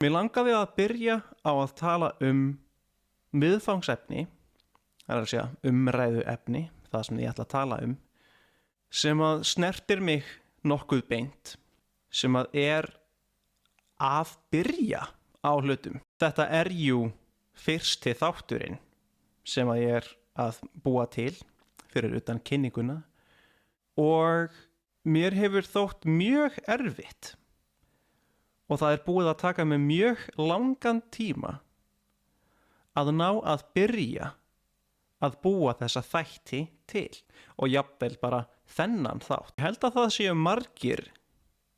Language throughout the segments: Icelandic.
Mér langaði að byrja á að tala viðfangsefni, það er að segja umræðu efni, það sem ég ætla að tala sem að snertir mig nokkuð beint, sem að að byrja á hlutum. Þetta jú fyrsti þátturinn sem að ég að búa til fyrir utan kynninguna og mér hefur þótt mjög erfitt og það búið að taka mig mjög langan tíma að ná að byrja að búa þessa þætti til og jafnvel bara þennan þátt. Ég held að það séu margir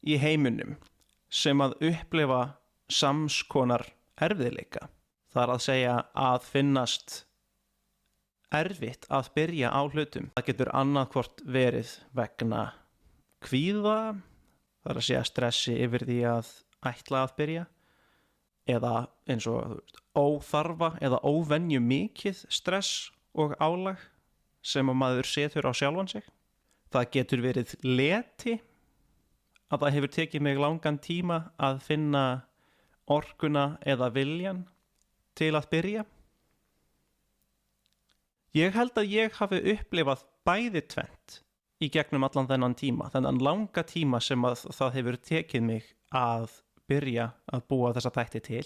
í heiminum sem að upplifa samskonar erfiðleika. Það að segja að finnast erfitt að byrja á hlutum. Það getur annað hvort verið vegna kvíða, það að segja stressi yfir því að ætla að byrja, eða eins og óþarfa eða óvenju mikið stress og álag sem að maður setur á sjálfan sig. Það getur verið leti, að það hefur tekið mig langan tíma að finna orkuna eða viljan til að byrja. Ég held að ég hafi upplifað bæði tvennt í gegnum allan þennan tíma, þennan langa tíma sem að það hefur tekið mig að byrja að búa þessa þætti til.